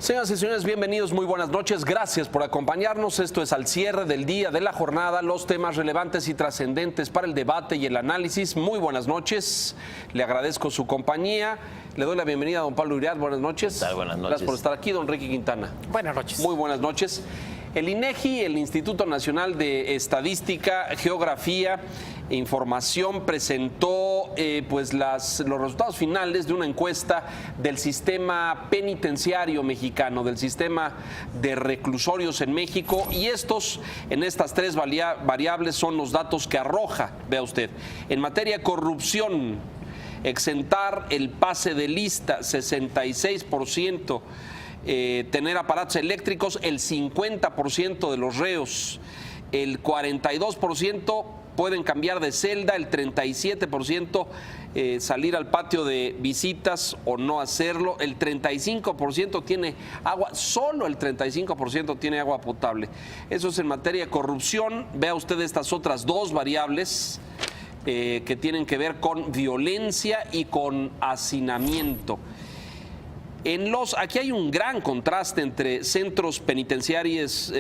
Señoras y señores, bienvenidos, muy buenas noches, gracias por acompañarnos. Esto es al cierre del día, de la jornada, los temas relevantes y trascendentes para el debate y el análisis. Muy buenas noches, le agradezco su compañía, le doy la bienvenida a don Pablo Uriart, buenas noches. ¿Qué tal? Buenas noches. Gracias por estar aquí, don Enrique Quintana. Buenas noches. Muy buenas noches. El INEGI, el Instituto Nacional de Estadística, Geografía e Información, presentó los resultados finales de una encuesta del sistema penitenciario mexicano, del sistema de reclusorios en México, y en estas tres variables son los datos que arroja, vea usted. En materia de corrupción, exentar el pase de lista, 66%. Tener aparatos eléctricos, el 50% de los reos, el 42% pueden cambiar de celda, el 37% salir al patio de visitas o no hacerlo, el 35% tiene agua, solo el 35% tiene agua potable. Eso es en materia de corrupción. Vea usted estas otras dos variables que tienen que ver con violencia y con hacinamiento. Aquí hay un gran contraste entre centros penitenciarios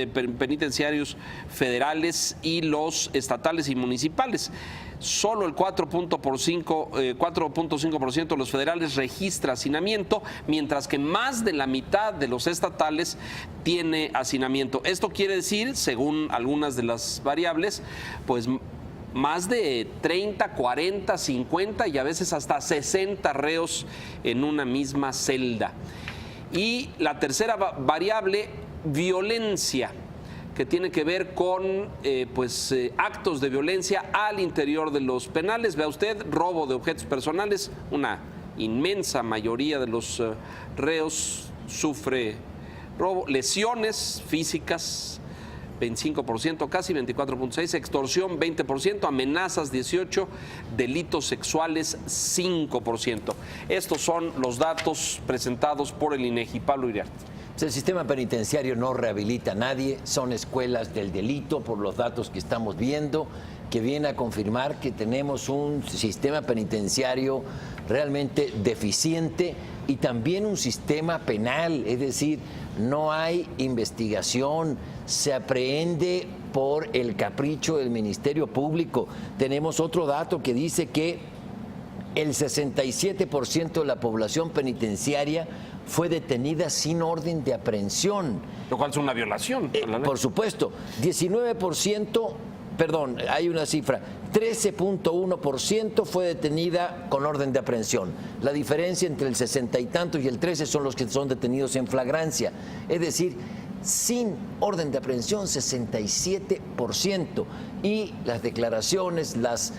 federales y los estatales y municipales. Solo el 4.5% de los federales registra hacinamiento, mientras que más de la mitad de los estatales tiene hacinamiento. Esto quiere decir, según algunas de las variables, pues más de 30, 40, 50 y a veces hasta 60 reos en una misma celda. Y la tercera variable, violencia, que tiene que ver con actos de violencia al interior de los penales. Vea usted, robo de objetos personales, una inmensa mayoría de los reos sufre robo, lesiones físicas, 25%, casi 24.6%, extorsión 20%, amenazas 18%, delitos sexuales 5%. Estos son los datos presentados por el INEGI. Pablo Uriart. El sistema penitenciario no rehabilita a nadie, son escuelas del delito por los datos que estamos viendo, que viene a confirmar que tenemos un sistema penitenciario realmente deficiente y también un sistema penal, es decir, no hay investigación, se aprehende por el capricho del Ministerio Público. Tenemos otro dato que dice que el 67% de la población penitenciaria fue detenida sin orden de aprehensión. Lo cual es una violación. Por supuesto, 19%, perdón, hay una cifra, 13.1% fue detenida con orden de aprehensión. La diferencia entre el 60 y tanto y el 13 son los que son detenidos en flagrancia. Es decir, sin orden de aprehensión, 67%. Y las declaraciones, las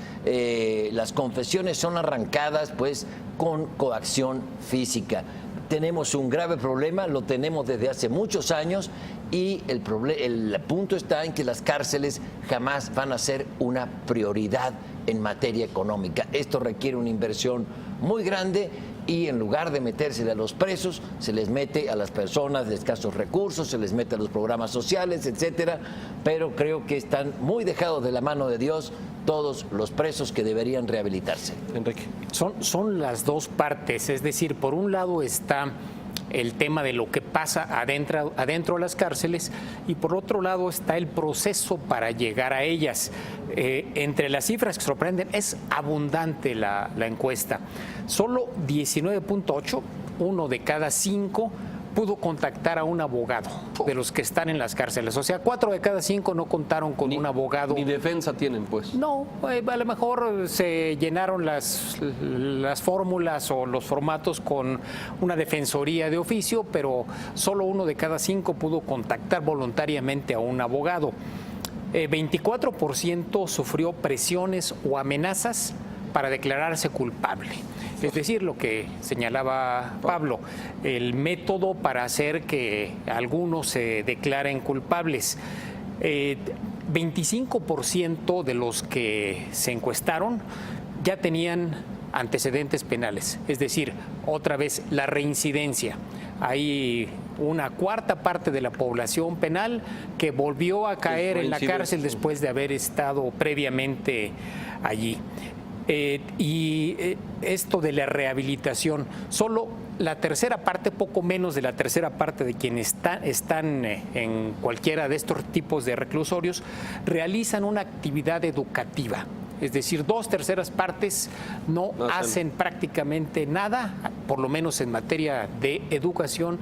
confesiones son arrancadas pues con coacción física. Tenemos un grave problema, lo tenemos desde hace muchos años y el punto está en que las cárceles jamás van a ser una prioridad en materia económica. Esto requiere una inversión muy grande y en lugar de meterse a los presos, se les mete a las personas de escasos recursos, se les mete a los programas sociales, etcétera, pero creo que están muy dejados de la mano de Dios todos los presos que deberían rehabilitarse. Enrique. Son las dos partes, es decir, por un lado está el tema de lo que pasa adentro de las cárceles y por otro lado está el proceso para llegar a ellas. Entre las cifras que sorprenden es abundante la encuesta. Solo 19.8, uno de cada 5, pudo contactar a un abogado de los que están en las cárceles. O sea, 4 de cada 5 no contaron con un abogado. Ni defensa tienen, pues. No, a lo mejor se llenaron las fórmulas o los formatos con una defensoría de oficio, pero solo 1 de cada 5 pudo contactar voluntariamente a un abogado. 24% sufrió presiones o amenazas para declararse culpable. Es decir, lo que señalaba Pablo, el método para hacer que algunos se declaren culpables. 25% de los que se encuestaron ya tenían antecedentes penales, es decir, otra vez la reincidencia. Hay una cuarta parte de la población penal que volvió a caer en la cárcel después de haber estado previamente allí. Esto de la rehabilitación, solo la tercera parte, poco menos de la tercera parte de quienes están en cualquiera de estos tipos de reclusorios, realizan una actividad educativa. Es decir, 2/3 partes no hacen prácticamente nada, por lo menos en materia de educación,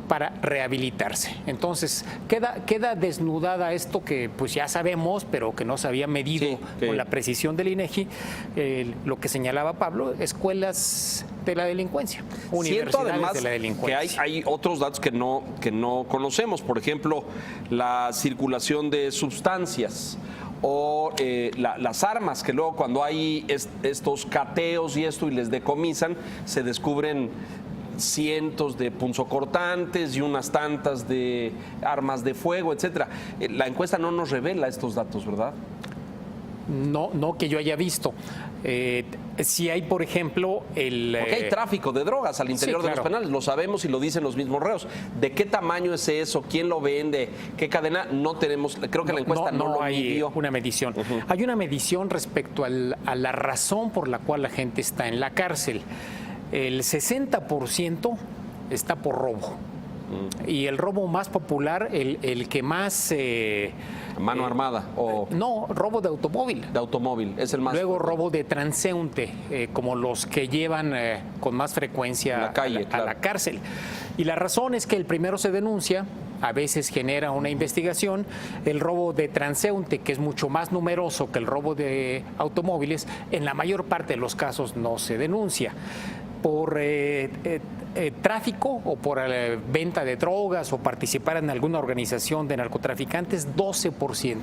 para rehabilitarse. Entonces, queda desnudada esto que pues ya sabemos, pero que no se había medido con la precisión del INEGI, lo que señalaba Pablo, escuelas de la delincuencia, universidades además de la delincuencia. Que hay otros datos que no conocemos, por ejemplo, la circulación de sustancias o las armas, que luego cuando hay estos cateos y les decomisan, se descubren cientos de punzocortantes y unas tantas de armas de fuego, etcétera. La encuesta no nos revela estos datos, ¿verdad? No que yo haya visto. Si hay, por ejemplo, Porque hay tráfico de drogas al interior de los penales, lo sabemos y lo dicen los mismos reos. ¿De qué tamaño es eso? ¿Quién lo vende? ¿Qué cadena? No tenemos, creo que la encuesta no lo midió. Hay una medición. Hay una medición respecto a la razón por la cual la gente está en la cárcel. El 60% está por robo. Y el robo más popular, el que más... ¿Mano armada? No, robo de automóvil. De automóvil, es el más... Luego robo de transeúnte, como los que llevan con más frecuencia la calle, a la cárcel. Y la razón es que el primero se denuncia, a veces genera una investigación. El robo de transeúnte, que es mucho más numeroso que el robo de automóviles, en la mayor parte de los casos no se denuncia. Por tráfico o por venta de drogas o participar en alguna organización de narcotraficantes, 12%.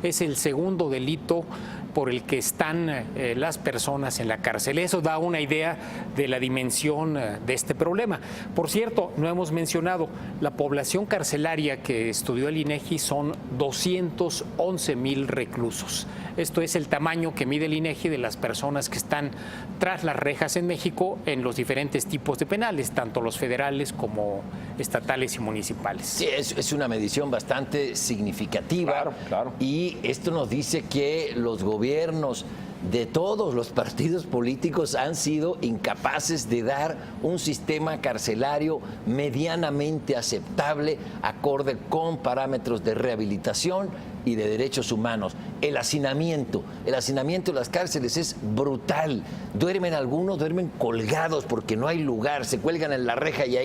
Es el segundo delito por el que están las personas en la cárcel. Eso da una idea de la dimensión de este problema. Por cierto, no hemos mencionado, la población carcelaria que estudió el INEGI son 211,000 reclusos. Esto es el tamaño que mide el INEGI de las personas que están tras las rejas en México en los diferentes tipos de penales, tanto los federales como estatales y municipales. Sí, es una medición bastante significativa. Claro. Y esto nos dice que los gobiernos de todos los partidos políticos han sido incapaces de dar un sistema carcelario medianamente aceptable, acorde con parámetros de rehabilitación y de derechos humanos. El hacinamiento en las cárceles es brutal. Algunos duermen colgados porque no hay lugar, se cuelgan en la reja y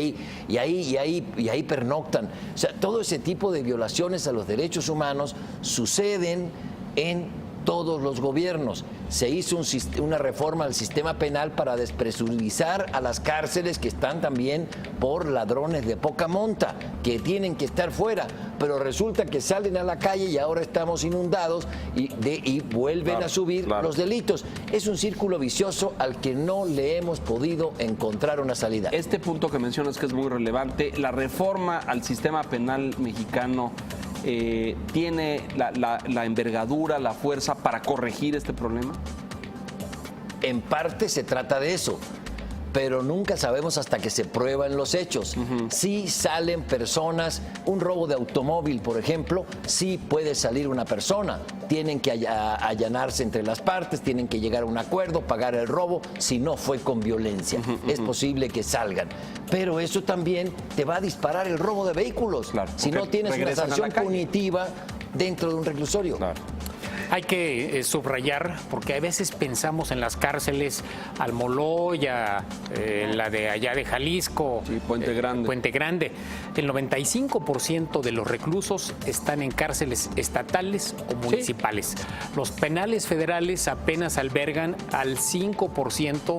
ahí pernoctan. O sea, todo ese tipo de violaciones a los derechos humanos suceden en todos los gobiernos. Se hizo una reforma al sistema penal para despresurizar a las cárceles, que están también por ladrones de poca monta, que tienen que estar fuera, pero resulta que salen a la calle y ahora estamos inundados y vuelven a subir los delitos. Es un círculo vicioso al que no le hemos podido encontrar una salida. Este punto que mencionas, que es muy relevante, la reforma al sistema penal mexicano ¿tiene la envergadura, la fuerza para corregir este problema? En parte se trata de eso, pero nunca sabemos hasta que se prueban los hechos. Sí salen personas, un robo de automóvil, por ejemplo, sí puede salir una persona. Tienen que allanarse entre las partes, tienen que llegar a un acuerdo, pagar el robo, si no fue con violencia. Es posible que salgan. Pero eso también te va a disparar el robo de vehículos. Si no tienes una sanción punitiva dentro de un reclusorio. Hay que subrayar, porque a veces pensamos en las cárceles Almoloya, la de allá de Jalisco, Puente Grande. Puente Grande. El 95% de los reclusos están en cárceles estatales o municipales. Los penales federales apenas albergan al 5%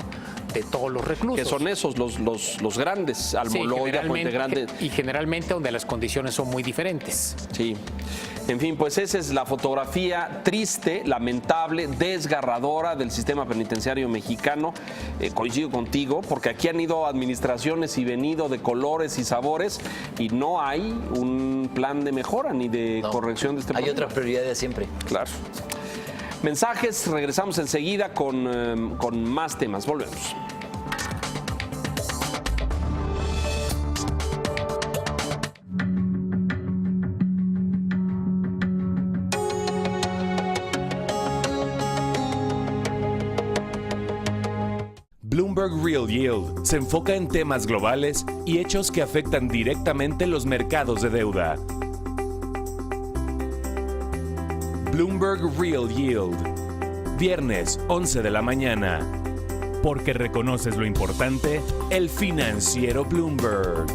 de todos los reclusos. Que son esos, los grandes, Almoloya, Puente Grande. Y generalmente donde las condiciones son muy diferentes. Sí. En fin, pues esa es la fotografía triste, lamentable, desgarradora del sistema penitenciario mexicano. Coincido contigo, porque aquí han ido administraciones y venido de colores y sabores y no hay un plan de mejora ni de corrección de este problema. Hay otras prioridades siempre. Claro. Mensajes, regresamos enseguida con más temas. Volvemos. Bloomberg Real Yield se enfoca en temas globales y hechos que afectan directamente los mercados de deuda. Bloomberg Real Yield. Viernes, 11 de la mañana. Porque reconoces lo importante, el financiero Bloomberg.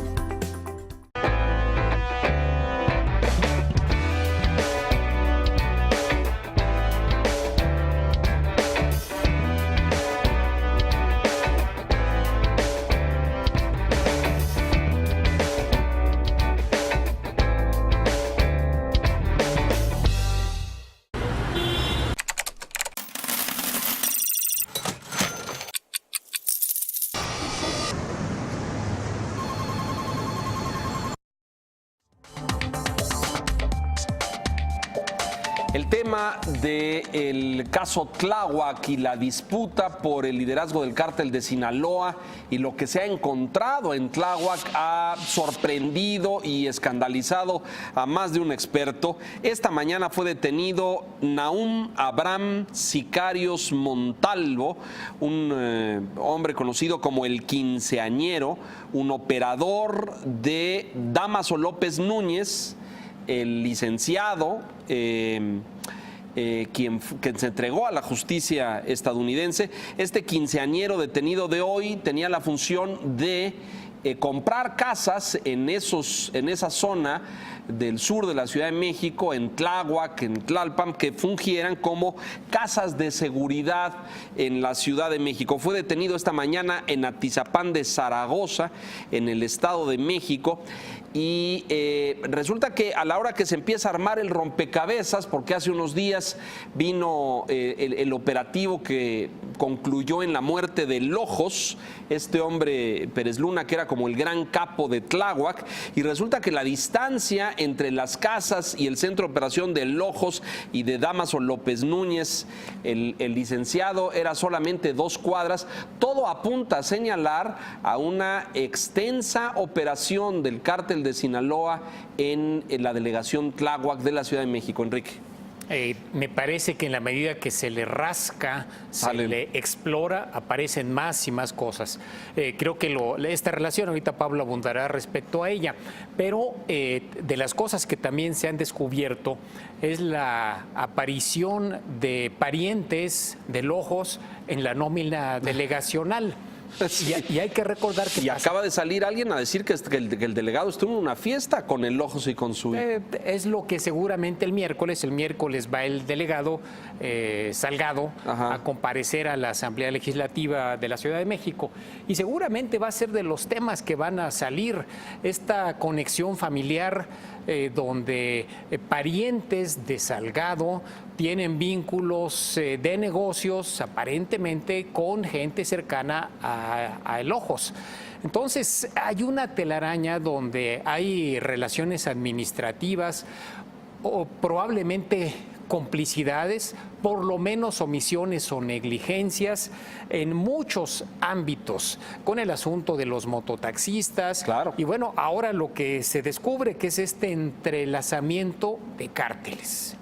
El tema del caso Tláhuac y la disputa por el liderazgo del cártel de Sinaloa y lo que se ha encontrado en Tláhuac ha sorprendido y escandalizado a más de un experto. Esta mañana fue detenido Nahum Abraham Sicarios Montalvo, un hombre conocido como el Quinceañero, un operador de Dámaso López Núñez, el licenciado, quien se entregó a la justicia estadounidense. Este quinceañero detenido de hoy tenía la función de comprar casas en esa zona del sur de la Ciudad de México, en Tláhuac, en Tlalpan, que fungieran como casas de seguridad en la Ciudad de México. Fue detenido esta mañana en Atizapán de Zaragoza, en el Estado de México. Y resulta que a la hora que se empieza a armar el rompecabezas, porque hace unos días vino el operativo que concluyó en la muerte de Lojos, este hombre Pérez Luna, que era como el gran capo de Tláhuac, y resulta que la distancia entre las casas y el centro de operación de Lojos y de Dámaso López Núñez, el licenciado, era solamente 2 cuadras. Todo apunta a señalar a una extensa operación del cártel de Sinaloa en la delegación Tláhuac de la Ciudad de México. Enrique. Me parece que en la medida que se le rasca, se le explora, aparecen más y más cosas. Creo que esta relación, ahorita Pablo abundará respecto a ella, pero de las cosas que también se han descubierto es la aparición de parientes de Lojos en la nómina delegacional. Y hay que recordar que... Y acaba de salir alguien a decir que el delegado estuvo en una fiesta con el Lojos y con su... es lo que seguramente el miércoles va el delegado Salgado a comparecer a la Asamblea Legislativa de la Ciudad de México. Y seguramente va a ser de los temas que van a salir, esta conexión familiar donde parientes de Salgado tienen vínculos de negocios aparentemente con gente cercana a El Ojos. Entonces hay una telaraña donde hay relaciones administrativas o probablemente complicidades, por lo menos omisiones o negligencias en muchos ámbitos, con el asunto de los mototaxistas. Claro. Y bueno, ahora lo que se descubre que es este entrelazamiento de cárteles.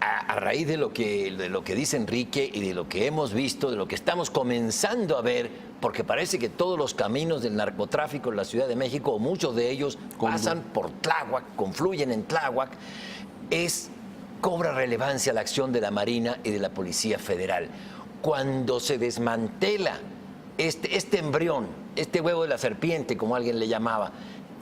A raíz de lo que dice Enrique y de lo que hemos visto, de lo que estamos comenzando a ver, porque parece que todos los caminos del narcotráfico en la Ciudad de México, o muchos de ellos, pasan por Tláhuac, confluyen en Tláhuac, cobra relevancia la acción de la Marina y de la Policía Federal. Cuando se desmantela este embrión, este huevo de la serpiente, como alguien le llamaba,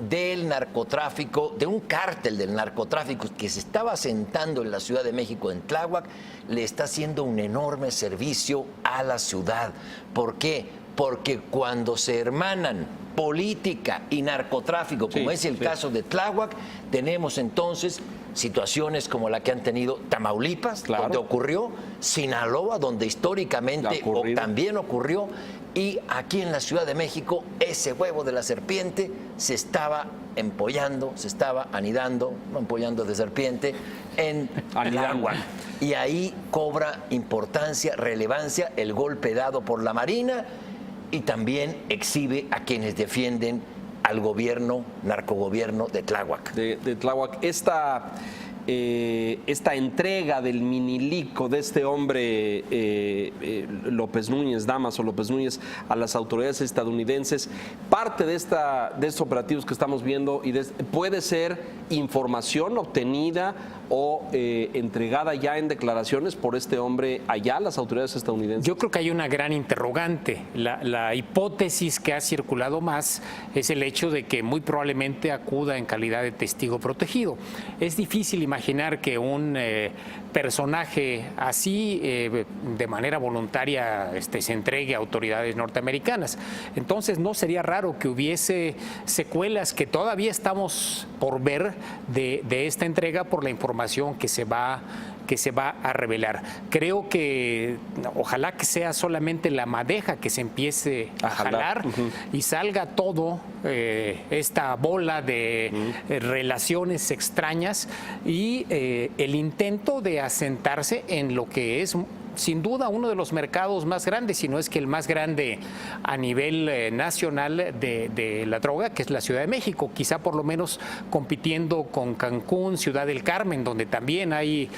del narcotráfico, de un cártel del narcotráfico que se estaba asentando en la Ciudad de México, en Tláhuac, le está haciendo un enorme servicio a la ciudad. ¿Por qué? Porque cuando se hermanan política y narcotráfico, como es el caso de Tláhuac, tenemos entonces situaciones como la que han tenido Tamaulipas, donde ocurrió, Sinaloa, donde históricamente también ocurrió, y aquí en la Ciudad de México ese huevo de la serpiente se estaba empollando, se estaba anidando, no empollando de serpiente, en Tláhuac. Y ahí cobra importancia, relevancia el golpe dado por la Marina, y también exhibe a quienes defienden al gobierno, narcogobierno de Tláhuac. De Tláhuac. esta entrega del minilico de este hombre López Núñez, Damaso López Núñez, a las autoridades estadounidenses, parte de estos operativos que estamos viendo puede ser información obtenida o entregada ya en declaraciones por este hombre allá a las autoridades estadounidenses? Yo creo que hay una gran interrogante. La hipótesis que ha circulado más es el hecho de que muy probablemente acuda en calidad de testigo protegido. Es difícil imaginar que un personaje así de manera voluntaria se entregue a autoridades norteamericanas. Entonces no sería raro que hubiese secuelas que todavía estamos por ver de esta entrega por la información que se va a revelar. Creo que ojalá que sea solamente la madeja que se empiece a jalar y salga todo esta bola de relaciones extrañas y el intento de asentarse en lo que es sin duda uno de los mercados más grandes, si no es que el más grande a nivel nacional de la droga, que es la Ciudad de México, quizá por lo menos compitiendo con Cancún, Ciudad del Carmen, donde también hay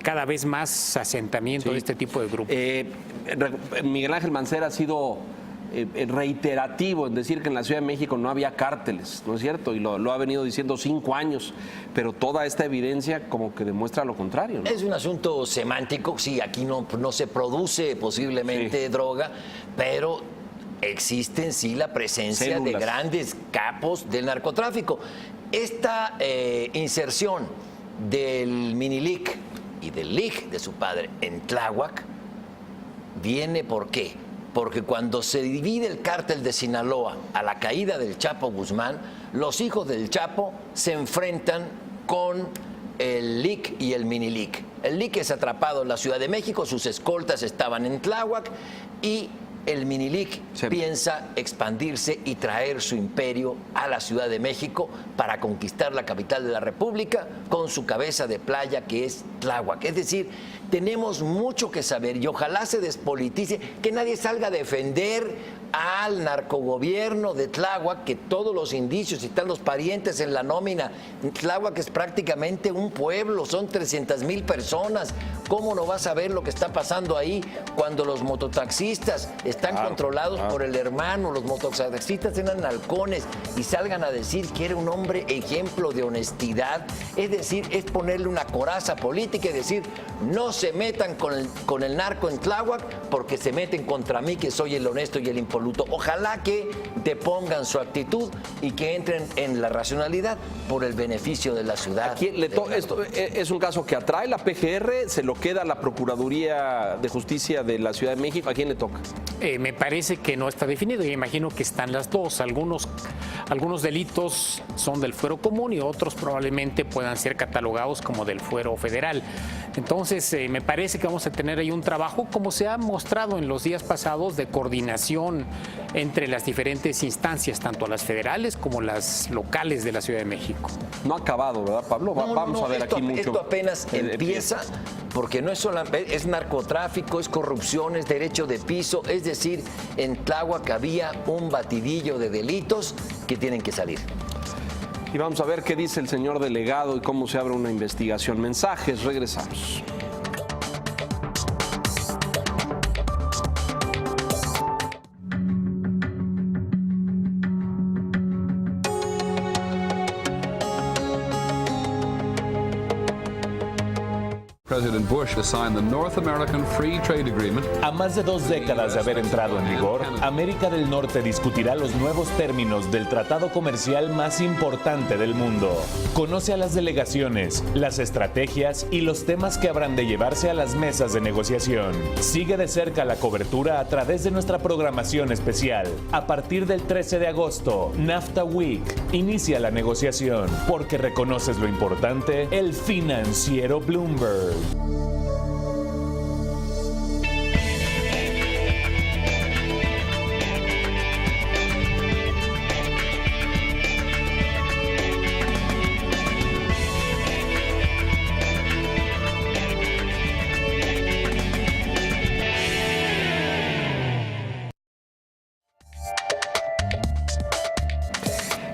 cada vez más asentamiento de este tipo de grupos. Miguel Ángel Mancera ha sido reiterativo en decir que en la Ciudad de México no había cárteles, ¿no es cierto? Y lo ha venido diciendo 5 años, pero toda esta evidencia como que demuestra lo contrario, ¿no? Es un asunto semántico, sí, aquí no se produce posiblemente droga, pero existe en sí la presencia de grandes capos del narcotráfico. Esta inserción del minilic y del lic de su padre en Tláhuac viene ¿por qué? Porque cuando se divide el cártel de Sinaloa a la caída del Chapo Guzmán, los hijos del Chapo se enfrentan con el LIC y el minilic. El LIC es atrapado en la Ciudad de México, sus escoltas estaban en Tláhuac y el minilic piensa expandirse y traer su imperio a la Ciudad de México para conquistar la capital de la República con su cabeza de playa que es Tláhuac. Es decir, tenemos mucho que saber y ojalá se despolitice, que nadie salga a defender al narcogobierno de Tláhuac, que todos los indicios, están los parientes en la nómina. Tláhuac es prácticamente un pueblo, son 300,000 personas. ¿Cómo no vas a ver lo que está pasando ahí cuando los mototaxistas están controlados por el hermano? Los mototaxistas eran halcones y salgan a decir que era un hombre ejemplo de honestidad. Es decir, es ponerle una coraza política y decir, no se metan con el narco en Tláhuac porque se meten contra mí, que soy el honesto y el impoluto. Ojalá que depongan su actitud y que entren en la racionalidad por el beneficio de la ciudad. Esto es un caso que atrae la PGR, se lo queda a la Procuraduría de Justicia de la Ciudad de México. ¿A quién le toca? Me parece que no está definido y imagino que están las dos. Algunos delitos son del fuero común y otros probablemente puedan ser catalogados como del fuero federal. Entonces, me parece que vamos a tener ahí un trabajo, como se ha mostrado en los días pasados, de coordinación entre las diferentes instancias, tanto las federales como las locales de la Ciudad de México. No ha acabado, ¿verdad, Pablo? Vamos a ver aquí mucho. Esto apenas empieza, porque no es solamente, es narcotráfico, es corrupción, es derecho de piso, es decir, en Tláhuac había un batidillo de delitos que tienen que salir. Y vamos a ver qué dice el señor delegado y cómo se abre una investigación. Mensajes, regresamos. President Bush to sign the North American Free Trade Agreement. A más de 2 décadas de haber entrado en vigor, América del Norte discutirá los nuevos términos del tratado comercial más importante del mundo. Conoce a las delegaciones, las estrategias y los temas que habrán de llevarse a las mesas de negociación. Sigue de cerca la cobertura a través de nuestra programación especial. A partir del 13 de agosto, NAFTA Week, inicia la negociación, porque reconoces lo importante, el financiero Bloomberg.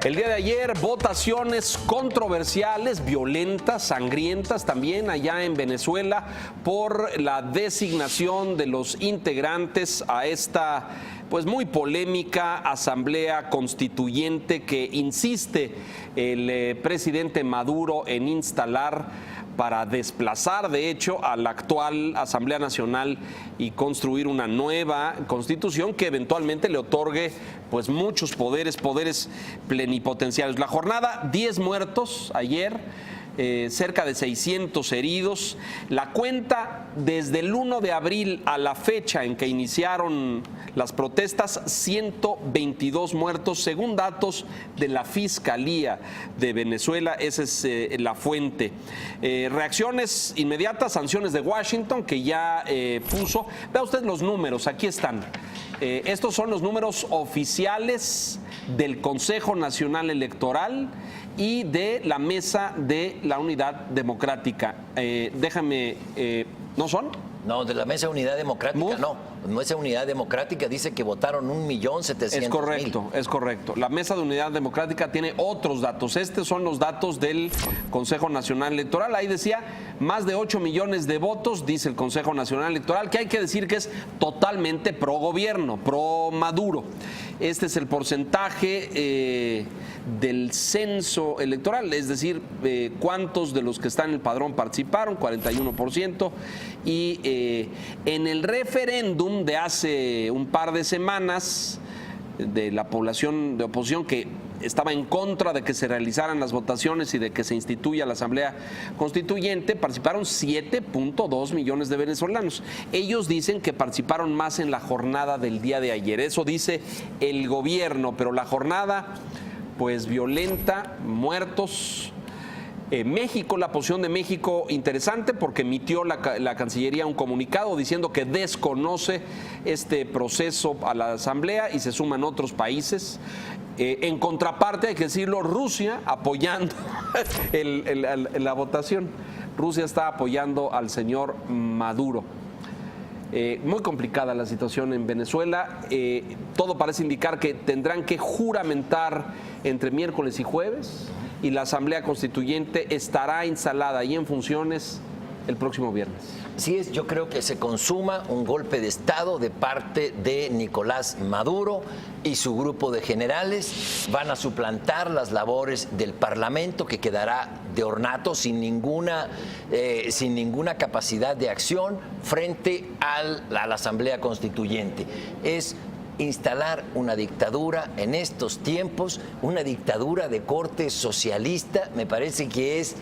El día de de ayer, votaciones controversiales, violentas, sangrientas también allá en Venezuela por la designación de los integrantes a esta pues muy polémica asamblea constituyente que insiste el presidente Maduro en instalar para desplazar, de hecho, a la actual Asamblea Nacional y construir una nueva constitución que eventualmente le otorgue pues muchos poderes plenipotenciarios. La jornada, 10 muertos ayer, cerca de 600 heridos. La cuenta desde el 1 de abril a la fecha en que iniciaron las protestas, 122 muertos, según datos de la Fiscalía de Venezuela. Esa es la fuente. Reacciones inmediatas, sanciones de Washington, que ya puso. Vea usted los números, aquí están. Estos son los números oficiales del Consejo Nacional Electoral y de la Mesa de la Unidad Democrática. ¿No son? No, de la Mesa de Unidad Democrática no. Mesa de Unidad Democrática dice que votaron 1.700.000. Es correcto. La Mesa de Unidad Democrática tiene otros datos. Estos son los datos del Consejo Nacional Electoral. Ahí decía más de 8 millones de votos, dice el Consejo Nacional Electoral, que hay que decir que es totalmente pro gobierno, pro Maduro. Este es el porcentaje del censo electoral, es decir, cuántos de los que están en el padrón participaron, 41%, y en el referéndum de hace un par de semanas de la población de oposición que estaba en contra de que se realizaran las votaciones y de que se instituya la Asamblea Constituyente, participaron 7.2 millones de venezolanos. Ellos dicen que participaron más en la jornada del día de ayer. Eso dice el gobierno, pero la jornada, pues violenta, muertos. México, la posición de México interesante porque emitió la Cancillería un comunicado diciendo que desconoce este proceso a la Asamblea y se suman otros países. En contraparte, hay que decirlo, Rusia apoyando la votación. Rusia está apoyando al señor Maduro. Muy complicada la situación en Venezuela. Todo parece indicar que tendrán que juramentar entre miércoles y jueves y la Asamblea Constituyente estará instalada y en funciones el próximo viernes. Sí, yo creo que se consuma un golpe de Estado de parte de Nicolás Maduro y su grupo de generales. Van a suplantar las labores del Parlamento, que quedará de ornato sin ninguna capacidad de acción frente a la Asamblea Constituyente. Es instalar una dictadura en estos tiempos, una dictadura de corte socialista. Me parece que es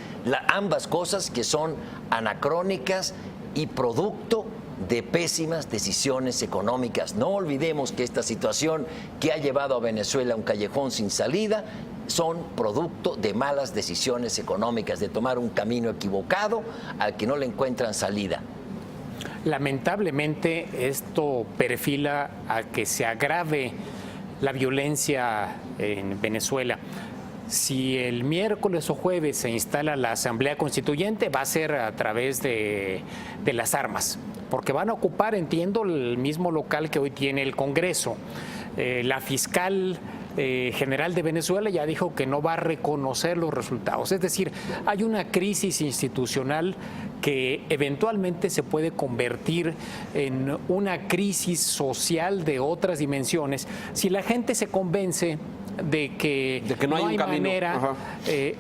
ambas cosas que son anacrónicas y producto de pésimas decisiones económicas. No olvidemos que esta situación que ha llevado a Venezuela a un callejón sin salida son producto de malas decisiones económicas, de tomar un camino equivocado al que no le encuentran salida. Lamentablemente esto perfila a que se agrave la violencia en Venezuela. Si el miércoles o jueves se instala la Asamblea Constituyente, va a ser a través de las armas, porque van a ocupar, entiendo, el mismo local que hoy tiene el Congreso. La fiscal general de Venezuela ya dijo que no va a reconocer los resultados. Es decir, hay una crisis institucional que eventualmente se puede convertir en una crisis social de otras dimensiones si la gente se convence de que no hay manera.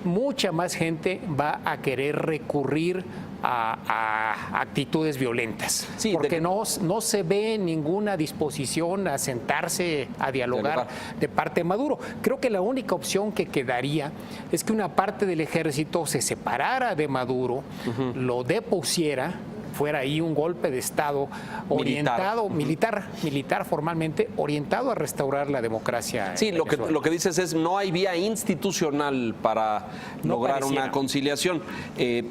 Mucha más gente va a querer recurrir a actitudes violentas, sí, porque no se ve ninguna disposición a sentarse a dialogar de parte de Maduro. Creo que la única opción que quedaría es que una parte del ejército se separara de Maduro, lo depusiera, fuera ahí un golpe de Estado orientado, militar formalmente, orientado a restaurar la democracia. Sí, lo que dices es no hay vía institucional para lograr una conciliación.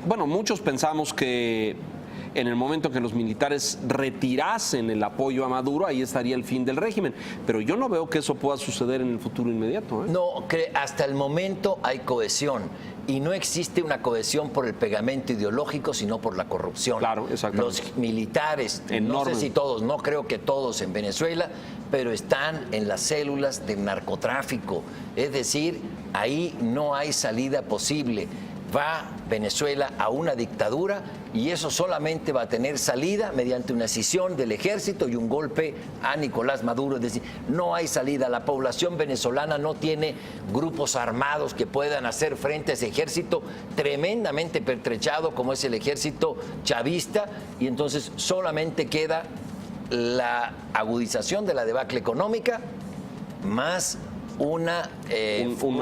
Bueno, muchos pensamos que en el momento que los militares retirasen el apoyo a Maduro, ahí estaría el fin del régimen. Pero yo no veo que eso pueda suceder en el futuro inmediato. No, hasta el momento hay cohesión. Y no existe una cohesión por el pegamento ideológico, sino por la corrupción. Claro, exactamente. Los militares, no sé si todos, no creo que todos en Venezuela, pero están en las células del narcotráfico. Es decir, ahí no hay salida posible. Va Venezuela a una dictadura y eso solamente va a tener salida mediante una escisión del ejército y un golpe a Nicolás Maduro. Es decir, no hay salida. La población venezolana no tiene grupos armados que puedan hacer frente a ese ejército tremendamente pertrechado como es el ejército chavista, y entonces solamente queda la agudización de la debacle económica más una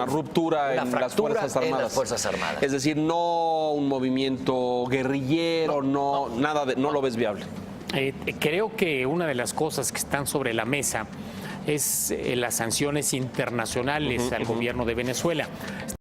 ruptura una en las fractura Fuerzas Armadas. en las Fuerzas Armadas. Es decir, no un movimiento guerrillero, no lo ves viable. Creo que una de las cosas que están sobre la mesa es las sanciones internacionales al gobierno de Venezuela.